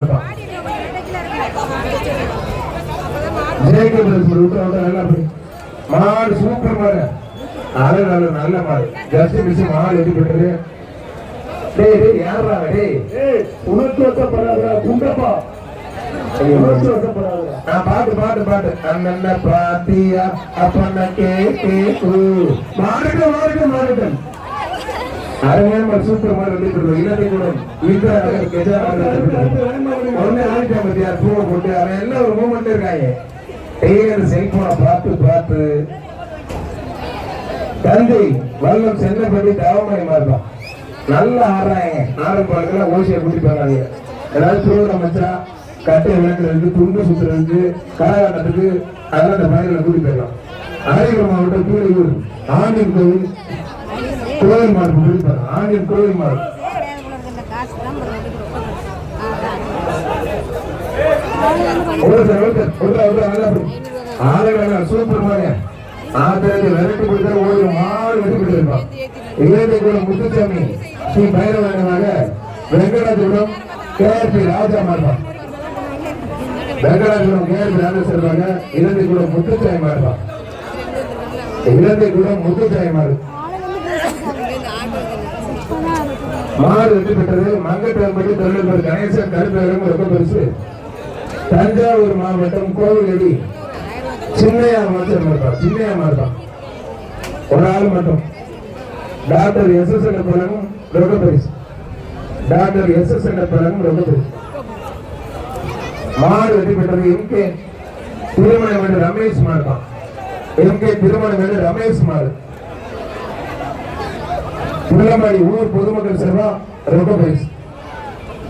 மாடு சூப்பர் மாடு, நல்ல மாடு. ஜஸ்ட் மிஸ் மாடு எது பெற்றது. யாரா உணர்ச்சி வசப்படாத குண்டப்பா, உணர்ச்சி வசப்படாத. பாட்டு பாட்டு பாட்டு அண்ணன் பாத்தியா அப்பண்ண கேக்கு மாடுகள் மாடுகள் அருமையான சூப்பர் மாடு வெளியிட்டு இலங்கை கூட பூவை போட்டு அவன் எல்லாம் ஒரு மூமெண்ட் இருக்காங்க. செல்போனை பார்த்து பார்த்து தந்தை வல்லம் சென்னப்படி தாவமணி மாறுதான் நல்லா ஆடுறாங்க. ஆடும் பாடலாம் ஓசியை கூட்டிப்பாங்க. ஏதாவது ப்ரோக்ராம் வச்சா கட்டை விளக்குறதுக்கு துண்டு சுத்துறதுக்கு கரகாட்டத்துக்கு அதெல்லாம் அந்த பயிர்களை கூட்டி போயிடலாம். அரியலூர் மாவட்டம் கீழூர் ஆண்டின் கோவில் கோயில் மாடு கூட்டிப்பாங்க. ஆண்டின் கோயில் மாடு சூப்பர் மாடு. விரட்டி கொடுத்தா ஒரு மாடு வெட்டி கொடுத்திருப்பான். இலங்கை கூட முத்துசாமி ஸ்ரீ பைரவனாக வெங்கடாஜபுரம் கேஆர்பி ராஜா மாறுவான். வெங்கடாஜபுரம் கேஆர்பி ராஜா சொல்றாங்க. இலங்கை கூட முத்துசாமி மாறுவான். இலங்கை கூட முத்துசாமி மாறு மாடு வெற்றி பெற்றது. மங்கட்டம்பட்டி தொழில்நுட்ப கணேசன் கருப்பேரம் ரொம்ப பெருசு. தஞ்சாவூர் மாவட்டம் கோவிலடி சின்னையா மாற்றம் சின்னையா மாறுதான் ஒரு ஆள் மட்டும். Doctor SS. பழங்கும் ரொம்ப பெருசு. Doctor SS. பழங்கும் ரொம்ப பெருசு. மாடு வெற்றி பெற்றது. எம்.கே. திருமணம் ரமேஷ் மாறுதான். எம்.கே. திருமணம் ரமேஷ் மாறு. புள்ளமாடி ஊர் பொதுமக்கள் செல்வா ரொம்ப பெருசு.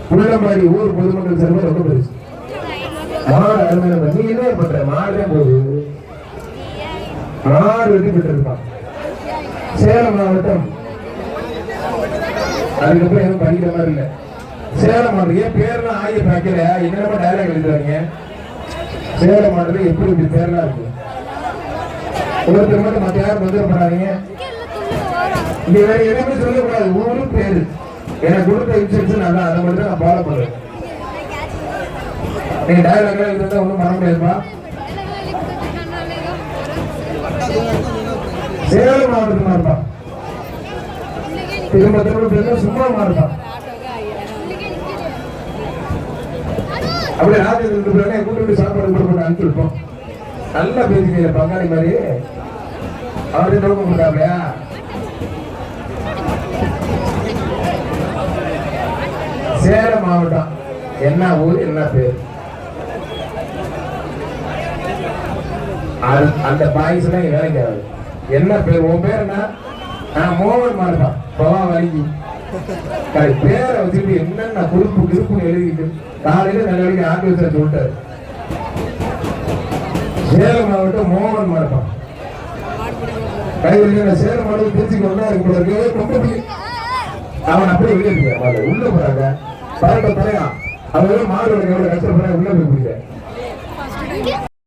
புள்ளமாடி ஊர் பொதுமக்கள் செல்வா ரொம்ப பெருசு. மாடு அருமையான நீ என்ன பண்ற மாடே போது மாடு வெற்றி பெற்றிருக்கான். சேலம் மாவட்டம் அதுக்கப்புறம் எதுவும் படிக்கிற மாதிரி இல்ல. சேலம் மாவட்டம் ஏன் பேர்லாம் ஆகிய பாக்கல என்னமா டைலாக் எழுதுறாங்க. சேலம் மாவட்டத்துல எப்படி இப்படி பேர்லாம் இருக்கு. ஒருத்தர் மட்டும் மத்த யாரும் பதில் பண்ணாதீங்க. இங்க வேற எதுவுமே சொல்லக்கூடாது. ஊரு பேரு எனக்கு கொடுத்த இன்ஸ்ட்ரக்ஷன் அதான். அதை மட்டும் நான் ஃபாலோ பண்றேன். நீங்க டைலாக் எழுதுறதா ஒண்ணும் பண்ண முடியாதுப்பா. சேலம் மாவட்டத்துமா இருப்பான். திரும்ப திரும்ப சும்மா இருப்பான். அப்படியே ராஜேந்திரன் கூட்டு சாப்பாடு கூட அனுப்பிச்சிருப்போம். நல்லா பேசிக்கல பங்காளி மாதிரி அவரே நோக்கம் கொடுத்தாப்லையா. சேலம் மாவட்டம் என்ன ஊர் என்ன பேர் அந்த பாய்ஸ் எல்லாம் வேலைக்கு ஆகுது. என்ன பேர் உன் பேர் என்ன? நான் மோகன் மாறுதான் பவா வலிக்கு பேரை வச்சுட்டு என்னென்ன குறிப்பு கிருப்புன்னு எழுதிட்டு காலையில நல்ல வரைக்கும் ஆர்டிஸ்டர் சொல்லிட்டாரு. சேலம் மாவட்டம் மோகன் மாறுதான் கையில் சேலம் மாவட்டம் தெரிஞ்சுக்கொண்டா இருக்கு. அவன் அப்படியே வெளியே உள்ள போறாங்க. பரட்ட தலையா அவங்க மாடு எவ்வளவு கஷ்டப்படுறாங்க உள்ள போய் பிடிக்க